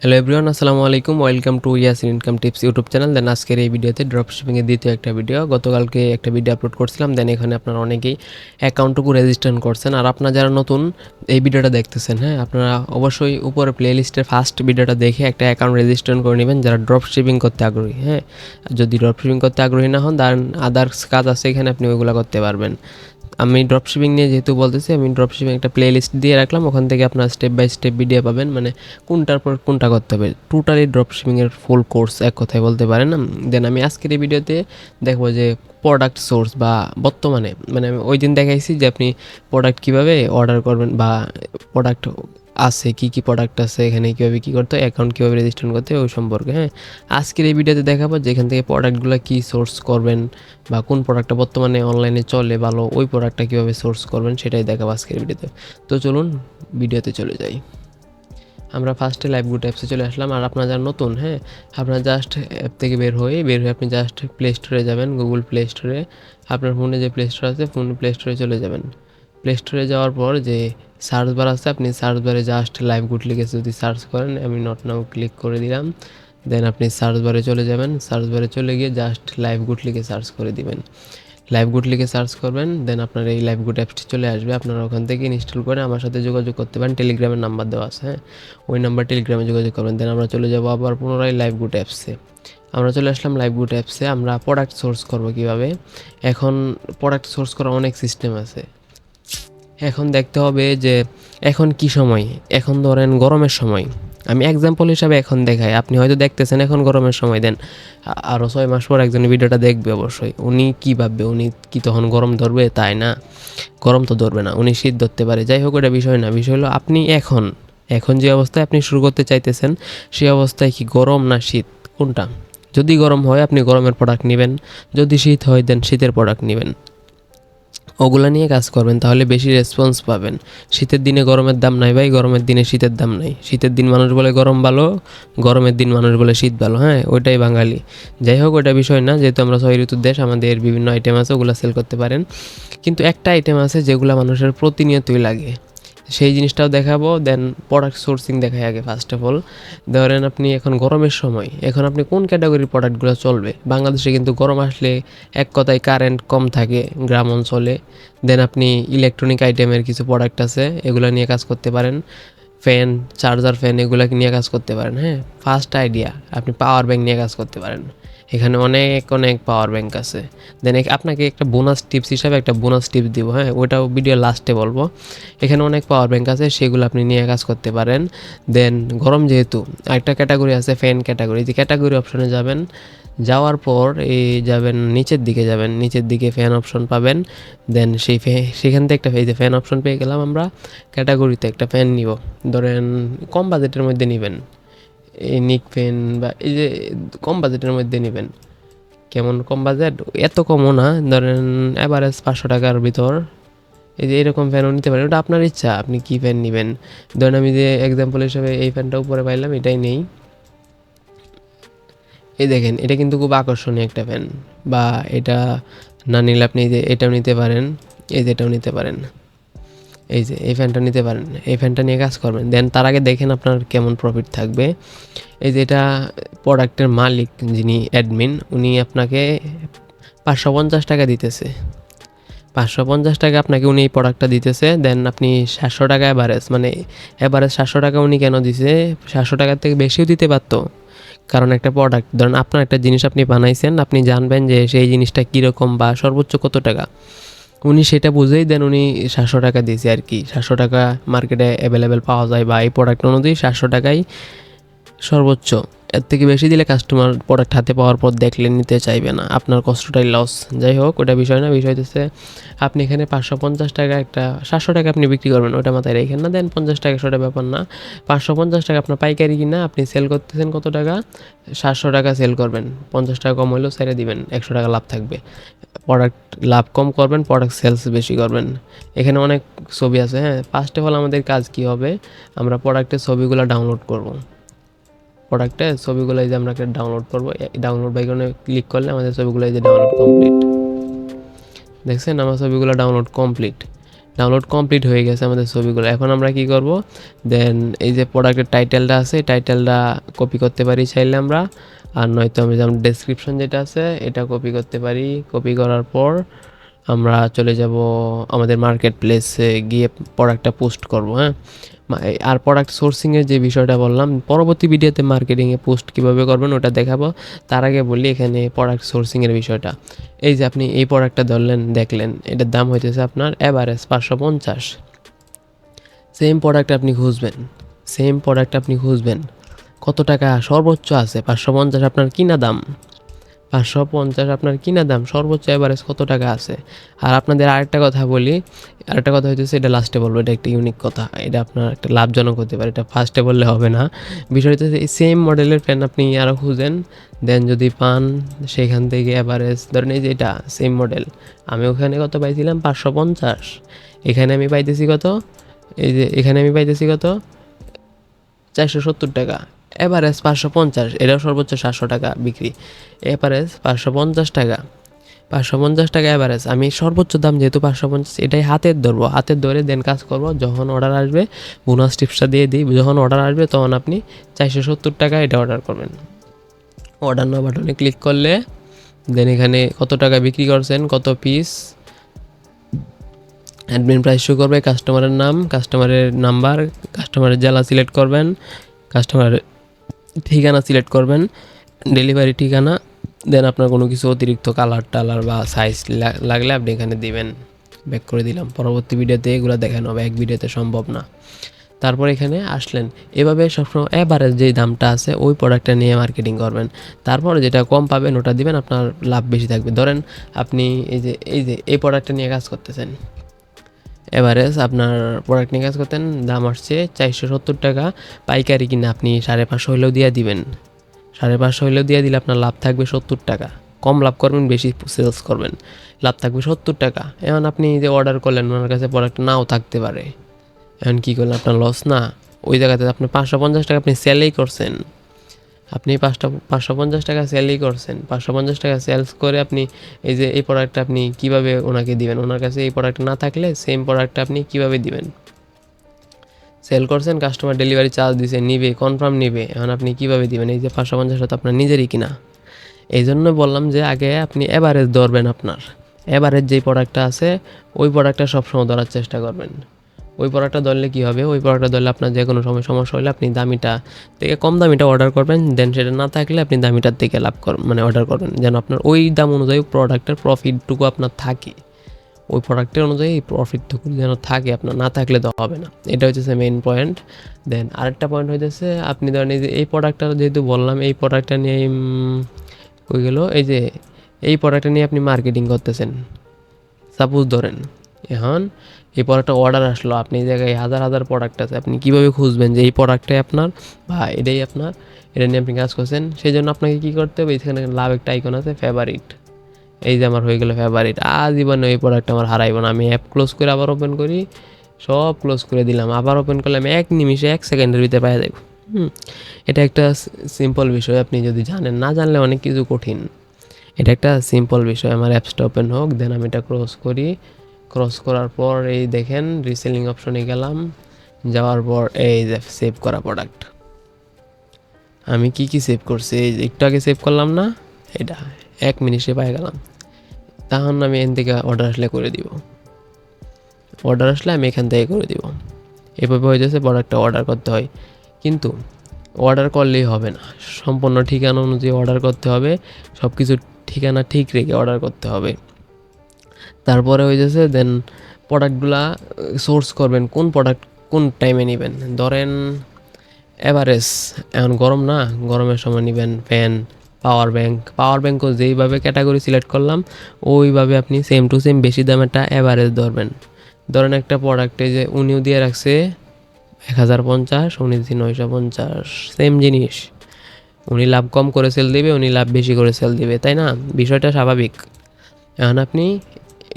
Hello everyone, আসসালামু আলাইকুম। Welcome to Yasin income tips YouTube channel. Then আজকের এই ভিডিওতে ড্রপশিপিংয়ের দ্বিতীয় একটা ভিডিও। গতকালকে একটা ভিডিও আপলোড করছিলাম, দেন এখানে আপনারা অনেকেই অ্যাকাউন্টটুকু রেজিস্টার করছেন। আর আপনারা যারা নতুন এই ভিডিওটা দেখতেছেন, হ্যাঁ, আপনারা অবশ্যই উপরে প্লেলিস্টের ফার্স্ট ভিডিওটা দেখে একটা অ্যাকাউন্ট রেজিস্টার করে নেবেন যারা ড্রপশিপিং করতে আগ্রহী। হ্যাঁ, যদি ড্রপশিপিং করতে আগ্রহী না হন, দেন আদার্স কাজ আছে এখানে, আপনি ওইগুলো করতে পারবেন। আমি ড্রপশিপিং নিয়ে যেহেতু বলতেছি, আমি ড্রপশিপিং একটা প্লে লিস্ট দিয়ে রাখলাম, ওখান থেকে আপনার স্টেপ বাই স্টেপ ভিডিও পাবেন, মানে কোনটার পর কোনটা করতে হবে। টোটালি ড্রপশিপিংয়ের ফুল কোর্স এক কথায় বলতে পারেন। দেন আমি আজকের এই ভিডিওতে দেখবো যে প্রোডাক্ট সোর্স বা বর্তমানে, মানে আমি ওই দিন দেখাইছি যে আপনি প্রোডাক্ট কীভাবে অর্ডার করবেন বা প্রোডাক্ট আছে কী কী প্রোডাক্ট আছে, এখানে কীভাবে কী করতে হয়, অ্যাকাউন্ট কীভাবে রেজিস্টার করতে হয় ওই সম্পর্কে। হ্যাঁ, আজকের এই ভিডিওতে দেখাবো যে এখান থেকে প্রোডাক্টগুলো কী সোর্স করবেন বা কোন প্রোডাক্টটা বর্তমানে অনলাইনে চলে ভালো, ওই প্রোডাক্টটা কীভাবে সোর্স করবেন সেটাই দেখাবো আজকের ভিডিওতে। তো চলুন ভিডিওতে চলে যাই। আমরা ফার্স্টে লাইভগুড অ্যাপসে চলে আসলাম। আর আপনারা যারা নতুন, হ্যাঁ, আপনারা জাস্ট অ্যাপ থেকে বের হয়ে আপনি জাস্ট প্লে স্টোরে যাবেন, গুগল প্লে স্টোরে। আপনার ফোনে যে প্লে স্টোর আছে, ফোন প্লে স্টোরে চলে যাবেন। প্লে স্টোরে যাওয়ার পর যে সার্চ বার আছে, আপনি সার্চ বারে জাস্ট লাইভগুড লিখে যদি সার্চ করেন, আমি নট নাও ক্লিক করে দিলাম। দেন আপনি সার্চ বারে চলে যাবেন, সার্চ বারে চলে গিয়ে জাস্ট লাইভগুড লিখে সার্চ করে দিবেন। লাইভগুড লিখে সার্চ করবেন, দেন আপনার এই লাইভগুড অ্যাপসটি চলে আসবে। আপনারা ওখান থেকে ইনস্টল করে আমার সাথে যোগাযোগ করতে পারেন। টেলিগ্রামের নাম্বার দেওয়া আছে, হ্যাঁ, ওই নাম্বার টেলিগ্রামে যোগাযোগ করবেন। দেন আমরা চলে যাবো আবার পুনরায় লাইভগুড অ্যাপসে। আমরা চলে আসলাম লাইভগুড অ্যাপসে। আমরা প্রোডাক্ট সোর্স করব কীভাবে। এখন প্রোডাক্ট সোর্স করার অনেক সিস্টেম আছে। এখন দেখতে হবে যে এখন কি সময়। এখন ধরেন গরমের সময়, আমি এক্সাম্পল হিসাবে এখন দেখাই। আপনি হয়তো দেখতেছেন এখন গরমের সময়, দেন আরও 6 মাস পর একজন ভিডিওটা দেখবে, অবশ্যই উনি কী ভাববে, উনি কি তখন গরম ধরবে? তাই না, গরম তো ধরবে না, উনি শীত ধরতে পারে। যাই হোক, ওটা বিষয় না। বিষয় হলো আপনি এখন যে অবস্থায় আপনি শুরু করতে চাইতেছেন, সেই অবস্থায় কি গরম না শীত, কোনটা? যদি গরম হয় আপনি গরমের প্রোডাক্ট নেবেন, যদি শীত হয় দেন শীতের প্রোডাক্ট নেবেন। ওগুলা নিয়ে কাজ করবেন, তাহলে বেশি রেসপন্স পাবেন। শীতের দিনে গরমের দাম নাই ভাই, গরমের দিনে শীতের দাম নাই। শীতের দিন মানুষ বলে গরম ভালো, গরমের দিন মানুষ বলে শীত ভালো। হ্যাঁ, ওইটাই বাঙালি। যাই হোক, ওইটা বিষয় না। যেহেতু আমরা 6 ঋতুর দেশ, আমাদের বিভিন্ন আইটেম আছে, ওগুলো সেল করতে পারেন। কিন্তু একটা আইটেম আছে যেগুলো মানুষের প্রতিনিয়তই লাগে, সেই জিনিসটাও দেখাবো। দেন প্রোডাক্ট সোর্সিং দেখাই আগে। ফার্স্ট অফ অল ধরেন আপনি এখন গরমের সময়, এখন আপনি কোন ক্যাটাগরির প্রোডাক্টগুলো চলবে। বাংলাদেশে কিন্তু গরম আসলে এক কথায় কারেন্ট কম থাকে গ্রাম অঞ্চলে। দেন আপনি ইলেকট্রনিক আইটেমের কিছু প্রোডাক্ট আছে, এগুলো নিয়ে কাজ করতে পারেন। ফ্যান, চার্জার ফ্যান, এগুলো নিয়ে কাজ করতে পারেন। হ্যাঁ, ফার্স্ট আইডিয়া আপনি পাওয়ার ব্যাংক নিয়ে কাজ করতে পারেন। এখানে অনেক অনেক পাওয়ার ব্যাংক আছে। দেন আপনাকে একটা বোনাস টিপস হিসাবে একটা বোনাস টিপস দিব, হ্যাঁ, ওইটাও ভিডিও লাস্টে বলবো। এখানে অনেক পাওয়ার ব্যাংক আছে, সেগুলো আপনি নিয়ে কাজ করতে পারেন। দেন গরম যেহেতু, একটা ক্যাটাগরি আছে ফ্যান ক্যাটাগরি। যে ক্যাটাগরি অপশনে যাবেন, যাওয়ার পর যাবেন নিচের দিকে, যাবেন নিচের দিকে ফ্যান অপশন পাবেন। দেন সেখান থেকে একটা এই যে ফ্যান অপশন পেয়ে গেলাম আমরা। ক্যাটাগরিতে একটা ফ্যান নিব, ধরেন কম বাজেটের মধ্যে নেবেন, এই নিক ফ্যান বা এই যে কম বাজেটের মধ্যে নেবেন। কেমন কম বাজেট? এত কমও না, ধরেন অ্যাভারেজ 500 টাকার ভিতর। এই যে এরকম ফ্যানও নিতে পারেন, ওটা আপনার ইচ্ছা আপনি কী ফ্যান নেবেন। ধরেন আমি যে এক্সাম্পল হিসেবে এই ফ্যানটা উপরে পাইলাম, এটাই নেই। এই দেখেন, এটা কিন্তু খুব আকর্ষণীয় একটা ফ্যান। বা এটা না নিলে আপনি যে এটাও নিতে পারেন, এই যে এটাও নিতে পারেন, এই যে এই ফ্যানটা নিতে পারেন। এই ফ্যানটা নিয়ে কাজ করবেন। দেন তার আগে দেখেন আপনার কেমন প্রফিট থাকবে। এই যে এটা প্রোডাক্টের মালিক যিনি অ্যাডমিন, উনি আপনাকে 550 টাকা দিতেছে। 550 টাকা আপনাকে উনি এই প্রোডাক্টটা দিতেছে। দেন আপনি 700 টাকা অ্যাভারেজ, মানে অ্যাভারেজ 700 টাকা উনি কেন দিছে? 700 টাকার থেকে বেশিও দিতে পারতো, কারণ একটা প্রোডাক্ট, ধরেন আপনার একটা জিনিস আপনি বানাইছেন, আপনি জানবেন যে সেই জিনিসটা কীরকম বা সর্বোচ্চ কত টাকা, উনি সেটা বুঝেই দেন উনি 700 টাকা দিয়েছে আর কি। 700 টাকা মার্কেটে অ্যাভেলেবেল পাওয়া যায়, বা এই প্রোডাক্ট অনুযায়ী 700 টাকাই সর্বোচ্চ। এর থেকে বেশি দিলে কাস্টমার প্রোডাক্ট হাতে পাওয়ার পর দেখলে নিতে চাইবে না, আপনার কষ্টটাই লস। যাই হোক, ওটা বিষয় না। বিষয় হচ্ছে আপনি এখানে 550 টাকা একটা 700 টাকা আপনি বিক্রি করবেন, ওটা মাথায় রেখেন না। দেন 50 টাকা, সেটা ব্যাপার না। 550 টাকা আপনার পাইকারি কিনা, আপনি সেল করতেছেন কত টাকা? 700 টাকা সেল করবেন। 50 টাকা কম হলেও ছেড়ে দিবেন, 100 টাকা লাভ থাকবে। প্রোডাক্ট লাভ কম করবেন, প্রোডাক্ট সেলস বেশি করবেন। এখানে অনেক ছবি আছে। হ্যাঁ, ফার্স্ট অফ অল আমাদের কাজ কী হবে, আমরা প্রোডাক্টের ছবিগুলো ডাউনলোড করব। প্রোডাক্টের ছবিগুলো এই যে আমরা একটা ডাউনলোড করবো, ডাউনলোড বাইকনে ক্লিক করলে আমাদের ছবিগুলো এই যে ডাউনলোড কমপ্লিট। দেখছেন আমার ছবিগুলো ডাউনলোড কমপ্লিট। ডাউনলোড কমপ্লিট হয়ে গেছে আমাদের ছবিগুলো। এখন আমরা কি করব, দেন এই যে প্রোডাক্টের টাইটেলটা আছে, টাইটেলটা কপি করতে পারি চাইলে আমরা, আর নয়তো আমি যেমন ডেসক্রিপশন যেটা আছে এটা কপি করতে পারি। কপি করার পর আমরা চলে যাব আমাদের মার্কেট প্লেসে, গিয়ে প্রোডাক্টটা পোস্ট করব। হ্যাঁ, আর প্রোডাক্ট সোর্সিংয়ের যে বিষয়টা বললাম, পরবর্তী ভিডিওতে মার্কেটিংয়ে পোস্ট কীভাবে করবেন ওটা দেখাবো। তার আগে বলি এখানে প্রোডাক্ট সোর্সিংয়ের বিষয়টা। এই যে আপনি এই প্রোডাক্টটা ধরলেন, দেখলেন এটার দাম হইতেছে আপনার অ্যাভারেজ 550। সেম প্রোডাক্ট আপনি খুঁজবেন কত টাকা সর্বোচ্চ আছে, 550 আপনার কিনা দাম, 550 আপনার কিনা দাম, সর্বোচ্চ অ্যাভারেজ কত টাকা আছে। আর আপনাদের আরেকটা কথা বলি, আরেকটা কথা হইতেছে, এটা লাস্টে বলবো, এটা একটা ইউনিক কথা, এটা আপনার একটা লাভজনক হতে পারে, এটা ফার্স্টে বললে হবে না। বিষয় হচ্ছে এই সেম মডেলের পেন আপনি আরও খুঁজেন, দেন যদি পান সেখান থেকে অ্যাভারেজ ধরেন এই যে এটা সেম মডেল, আমি ওখানে কত পাইছিলাম 550, এখানে আমি পাইতেছি কত, এই যে এখানে আমি পাইতেছি কত 470 টাকা। এভারেজ 550, এটাও সর্বোচ্চ 700 টাকা বিক্রি। এভারেজ 550 টাকা, 550 টাকা এভারেজ। আমি সর্বোচ্চ দাম যেহেতু 550, এটাই হাতের ধরবো, হাতের ধরে দেন কাজ করব। যখন অর্ডার আসবে বোনাস টিপসটা দিয়ে দিই, যখন অর্ডার আসবে তখন আপনি 470 টাকা এটা অর্ডার করবেন। অর্ডার নাও বাটনে ক্লিক করলে দেন এখানে কত টাকা বিক্রি করছেন, কত পিস, অ্যাডমিন প্রাইস শো করবে, কাস্টমারের নাম, কাস্টমারের নাম্বার, কাস্টমারের জেলা সিলেক্ট করবেন, কাস্টমারের ঠিকানা সিলেক্ট করবেন, ডেলিভারি ঠিকানা, দেন আপনার কোনো কিছু অতিরিক্ত কালার টালার বা সাইজ লাগলে আপনি এখানে দিবেন। ব্যাক করে দিলাম। পরবর্তী ভিডিওতে এগুলো দেখানো হবে, এক ভিডিওতে সম্ভব না। তারপর এখানে আসলেন, এভাবে সবসময় এভারেজ যেই দামটা আছে ওই প্রোডাক্টটা নিয়ে মার্কেটিং করবেন। তারপর যেটা কম পাবেন ওটা দিবেন, আপনার লাভ বেশি থাকবে। ধরেন আপনি এই প্রোডাক্টটা নিয়ে কাজ করতেছেন, এভারেজ আপনার প্রোডাক্ট নিয়ে কাজ করতেন, দাম আসছে 470 টাকা, পাইকারি কিনা আপনি 550 হলেও দিয়ে দিবেন। 550 হলেও দিয়ে দিলে আপনার লাভ থাকবে 70 টাকা। কম লাভ করবেন, বেশি সেলস করবেন, লাভ থাকবে 70 টাকা। এখন আপনি যে অর্ডার করলেন ওনার কাছে প্রোডাক্ট নাও থাকতে পারে, এখন কী করলেন, আপনার লস না? ওই জায়গাতে আপনি 550 টাকা আপনি সেলেই করছেন, আপনি 550 টাকা সেলই করছেন, 550 টাকা সেলস করে আপনি এই যে এই প্রোডাক্টটা আপনি কীভাবে ওনাকে দিবেন, ওনার কাছে এই প্রোডাক্ট না থাকলে সেম প্রোডাক্টটা আপনি কীভাবে দিবেন? সেল করছেন, কাস্টমার ডেলিভারি চার্জ দিছে, নিবে, কনফার্ম নিবে, এখন আপনি কীভাবে দিবেন? এই যে 550 তো আপনার নিজেরই কিনা। এই জন্য বললাম যে আগে আপনি এভারেজ ধরবেন, আপনার এভারেজ যেই প্রোডাক্টটা আছে ওই প্রোডাক্টটা সবসময় ধরার চেষ্টা করবেন। ওই প্রোডাক্টটা ধরলে কী হবে, ওই প্রোডাক্টটা ধরলে আপনার যে কোনো সময় সমস্যা হলে আপনি দামিটা থেকে কম দামিটা অর্ডার করবেন, দেন সেটা না থাকলে আপনি দামিটার থেকে অর্ডার করবেন, যেন আপনার ওই দাম অনুযায়ী প্রোডাক্টের প্রফিটটুকু আপনার থাকে, ওই প্রোডাক্টের অনুযায়ী এই প্রফিটটুকু যেন থাকে, আপনার না থাকলে তো হবে না। এটা হচ্ছে মেইন পয়েন্ট। দেন আরেকটা পয়েন্ট হইতেছে, আপনি ধরেন এই যে এই প্রোডাক্টটা যেহেতু বললাম, এই প্রোডাক্টটা নিয়ে কই গেল, এই যে এই প্রোডাক্টটা নিয়ে আপনি মার্কেটিং করতেছেন, সাপোজ ধরেন এখন এই প্রোডাক্টটা অর্ডার আসলো, আপনি এই জায়গায় হাজার হাজার প্রোডাক্ট আছে, আপনি কীভাবে খুঁজবেন যে এই প্রোডাক্টটাই আপনার বা এটাই আপনার, এটা নিয়ে আপনি কাজ করছেন। সেই জন্য আপনাকে কী করতে হবে, এখানে লাভ একটা আইকন আছে ফেভারিট, এই যে আমার হয়ে গেল ফেভারিট। আজীবনে ওই প্রোডাক্ট আমার হারাইব না। আমি অ্যাপ ক্লোজ করে আবার ওপেন করি, সব ক্লোজ করে দিলাম, আবার ওপেন করলে আমি 1 নিমিষে 1 সেকেন্ডের ভিতরে পাওয়া যাব। এটা একটা সিম্পল বিষয়, আপনি যদি জানেন, না জানলে অনেক কিছু কঠিন। এটা একটা সিম্পল বিষয়। আমার অ্যাপসটা ওপেন হোক, দেন আমি এটা ক্রস করি, ক্রস করার পর এই দেখেন রিসেলিং অপশনে গেলাম, যাওয়ার পর এই যে সেভ করা প্রোডাক্ট, আমি কি সেভ করছি, এই যে একটু আগে সেভ করলাম না, এটা 1 মিনিটে পাই গেলাম। তখন আমি এখান থেকে অর্ডার আসলে করে দিব, অর্ডার আসলে আমি এখান থেকে করে দিব। এভাবে হয়ে যাচ্ছে প্রোডাক্টটা অর্ডার করতে হয়, কিন্তু অর্ডার করলেই হবে না, সম্পূর্ণ ঠিকানা অনুযায়ী অর্ডার করতে হবে, সব কিছু ঠিকানা ঠিক রেখে অর্ডার করতে হবে। তারপরে হয়ে যাচ্ছে দেন প্রোডাক্টগুলা সোর্স করবেন, কোন প্রোডাক্ট কোন টাইমে নেবেন। ধরেন এভারেজ এখন গরম না, গরমের সময় নেবেন ফ্যান, পাওয়ার ব্যাঙ্কও যেইভাবে ক্যাটাগরি সিলেক্ট করলাম ওইভাবে আপনি সেম টু সেম বেশি দামেরটা এভারেজ ধরবেন। ধরেন একটা প্রোডাক্টে যে উনিও দিয়ে রাখছে 1050, উনি দিচ্ছে 950, সেম জিনিস, উনি লাভ কম করে সেল দিবে, উনি লাভ বেশি করে সেল দিবে, তাই না? বিষয়টা স্বাভাবিক। এখন আপনি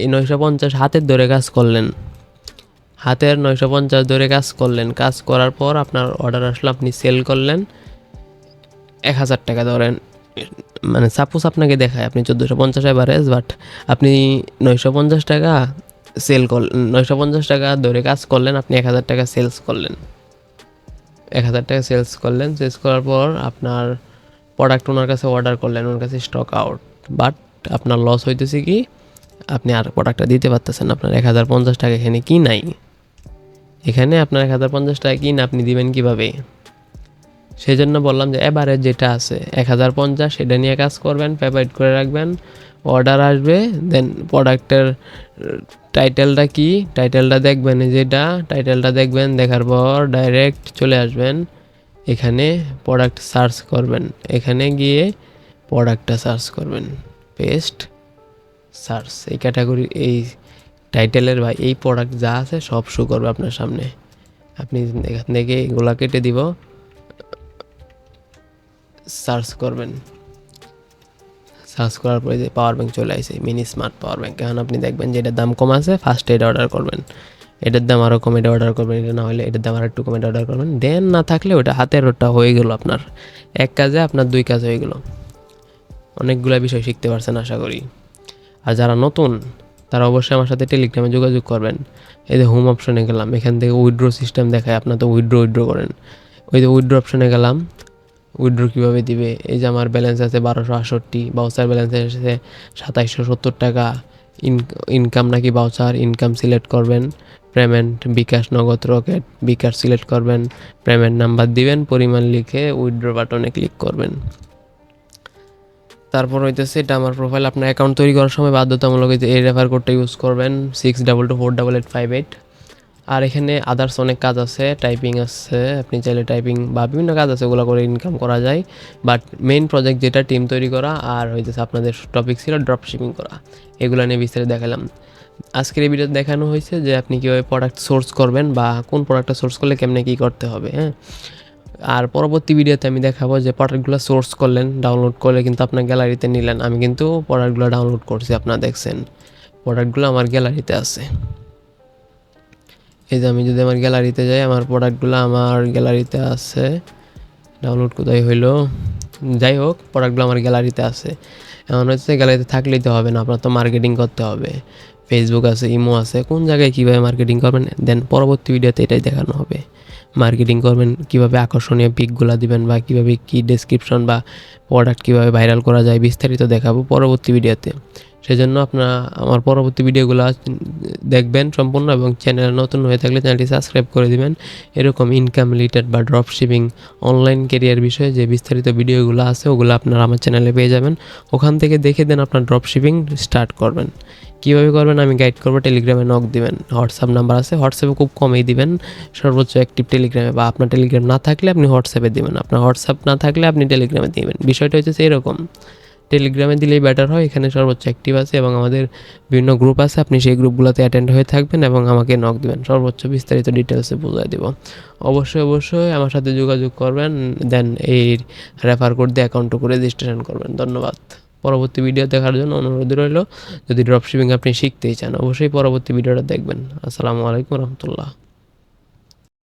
এই 950 হাতের ধরে কাজ করলেন, হাতের 950 ধরে কাজ করলেন, কাজ করার পর আপনার অর্ডার আসলো, আপনি সেল করলেন 1000 টাকা। ধরেন মানে সাপোজ আপনাকে দেখায় আপনি 1450 এভারেজ, বাট আপনি 950 টাকা সেল করলেন, 950 টাকা ধরে কাজ করলেন, আপনি 1000 টাকা সেলস করলেন, 1000 টাকা সেলস করলেন। সেলস করার পর আপনার প্রোডাক্ট ওনার কাছে অর্ডার করলেন, ওনার কাছে স্টক আউট, বাট আপনার লস হইতেছে কি, আপনি আর প্রোডাক্টটা দিতে পারতেছেন না, আপনার 1050 টাকা এখানে কি নাই, এখানে আপনার 1050 টাকা কিন আপনি দিবেন কিভাবে? সেই জন্য বললাম যে এবারে যেটা আছে 1050 সেটা নিয়ে কাজ করবেন, পেপাইট করে রাখবেন, অর্ডার আসবে, দেন প্রোডাক্টের টাইটেলটা কি, টাইটেলটা দেখবেন, যেটা টাইটেলটা দেখবেন, দেখার পর ডাইরেক্ট চলে আসবেন এখানে, প্রোডাক্ট সার্চ করবেন, এখানে গিয়ে প্রোডাক্টটা সার্চ করবেন, পেস্ট সার্চ, এই ক্যাটাগরি এই টাইটেলের বা এই প্রোডাক্ট যা আছে সব শো করবে আপনার সামনে। আপনি এখান থেকে এগুলা কেটে দিব, সার্চ করবেন, সার্চ করার পরে যে পাওয়ার ব্যাঙ্ক চলে আসে, মিনি স্মার্ট পাওয়ার ব্যাঙ্ক। এখন আপনি দেখবেন যে এটার দাম কম আছে, ফার্স্টে এটা অর্ডার করবেন, এটার দাম আরও কম, এটা অর্ডার করবেন, এটা না হলে এটার দাম আর একটু কম, এটা অর্ডার করবেন, দেন না থাকলে ওটা হাতের ওটা হয়ে গেল আপনার, এক কাজে আপনার 2 কাজ হয়ে গেল। অনেকগুলো বিষয় শিখতে পারছেন আশা করি। আর যারা নতুন তারা অবশ্যই আমার সাথে টেলিগ্রামে যোগাযোগ করবেন। এই যে হোম অপশনে গেলাম, এখান থেকে উইথড্র সিস্টেম দেখায়, আপনার তো উইথড্র করেন, ওই যে উইথড্র অপশনে গেলাম, উইথড্র কীভাবে দিবে, এই যে আমার ব্যালেন্স আছে 1268, বাউচার ব্যালেন্স এসেছে 2770 টাকা, ইনকাম নাকি বাউচার, ইনকাম সিলেক্ট করবেন, পেমেন্ট বিকাশ, নগদ, রকেট, বিকাশ সিলেক্ট করবেন, পেমেন্ট নাম্বার দিবেন, পরিমাণ লিখে উইথড্র বাটনে ক্লিক করবেন। তারপর হইতেছে এটা আমার প্রোফাইল, আপনার অ্যাকাউন্ট তৈরি করার সময় বাধ্যতামূলক এই রেফার কোডটা ইউজ করবেন, 62248858। আর এখানে আদার্স অনেক কাজ আছে, টাইপিং আছে, আপনি চাইলে টাইপিং বা বিভিন্ন কাজ আছে, ওগুলো করে ইনকাম করা যায়। বাট মেইন প্রজেক্ট যেটা টিম তৈরি করা, আর হইতেছে আপনাদের টপিক ছিল ড্রপ শিপিং করা, এগুলো নিয়ে বিস্তারিত দেখালাম। আজকের এই ভিডিওতে দেখানো হয়েছে যে আপনি কীভাবে প্রোডাক্ট সোর্স করবেন বা কোন প্রোডাক্টটা সোর্স করলে কেমনে কী করতে হবে, হ্যাঁ। আর পরবর্তী ভিডিওতে আমি দেখাবো যে প্রোডাক্টগুলো সোর্স করলেন, ডাউনলোড করলে কিন্তু আপনার গ্যালারিতে নিলেন, আমি কিন্তু প্রোডাক্টগুলো ডাউনলোড করছি, আপনারা দেখছেন প্রোডাক্টগুলো আমার গ্যালারিতে আছে। এই যে আমি যদি আমার গ্যালারিতে যাই, আমার প্রোডাক্টগুলো আমার গ্যালারিতে আছে, ডাউনলোড কোথায় হইলো, যাই হোক প্রোডাক্টগুলো আমার গ্যালারিতে আছে। এমন হচ্ছে গ্যালারিতে থাকলেই তো হবে না, আপনার তো মার্কেটিং করতে হবে, ফেসবুক আছে, ইমো আছে, কোন জায়গায় কীভাবে মার্কেটিং করবেন, দেন পরবর্তী ভিডিওতে এটাই দেখানো হবে। মার্কেটিং করবেন, কীভাবে আকর্ষণীয় পিকগুলো দিবেন, বা কীভাবে কী ডেসক্রিপশন বা প্রোডাক্ট কীভাবে ভাইরাল করা যায়, বিস্তারিত দেখাবো পরবর্তী ভিডিওতে। সেজন্য আপনারা আমার পরবর্তী ভিডিওগুলো দেখবেন সম্পূর্ণ, এবং চ্যানেল নতুন হয়ে থাকলে চ্যানেলটি সাবস্ক্রাইব করে দিবেন। এরকম ইনকাম রিলেটেড বা ড্রপ শিপিং, অনলাইন কেরিয়ার বিষয়ে যে বিস্তারিত ভিডিওগুলো আছে ওগুলো আপনারা আমার চ্যানেলে পেয়ে যাবেন, ওখান থেকে দেখে দেন আপনার ড্রপ শিপিং স্টার্ট করবেন। কীভাবে করবেন আমি গাইড করবো, টেলিগ্রামে নক দিবেন, হোয়াটসঅ্যাপ নাম্বার আছে, হোয়াটসঅ্যাপে খুব কমই দিবেন, সর্বোচ্চ অ্যাক্টিভ টেলিগ্রামে, বা আপনার টেলিগ্রাম না থাকলে আপনি হোয়াটসঅ্যাপে দিবেন, আপনার হোয়াটসঅ্যাপ না থাকলে আপনি টেলিগ্রামে দিবেন। বিষয়টা হচ্ছে এরকম, টেলিগ্রামে দিলেই বেটার হয়, এখানে সর্বোচ্চ অ্যাক্টিভ আছে এবং আমাদের বিভিন্ন গ্রুপ আছে, আপনি সেই গ্রুপগুলোতে অ্যাটেন্ড হয়ে থাকবেন এবং আমাকে নক দিবেন, সর্বোচ্চ বিস্তারিত ডিটেলসে বুঝিয়ে দেব। অবশ্যই আমার সাথে যোগাযোগ করবেন, দেন এই রেফার কোড দিয়ে অ্যাকাউন্টটুকু রেজিস্ট্রেশন করবেন। ধন্যবাদ। পরবর্তী ভিডিও দেখার জন্য অনুরোধ রইল, যদি ড্রপশিপিং আপনি শিখতেই চান অবশ্যই পরবর্তী ভিডিওটা দেখবেন। আসসালামু আলাইকুম রহমতুল্লাহ।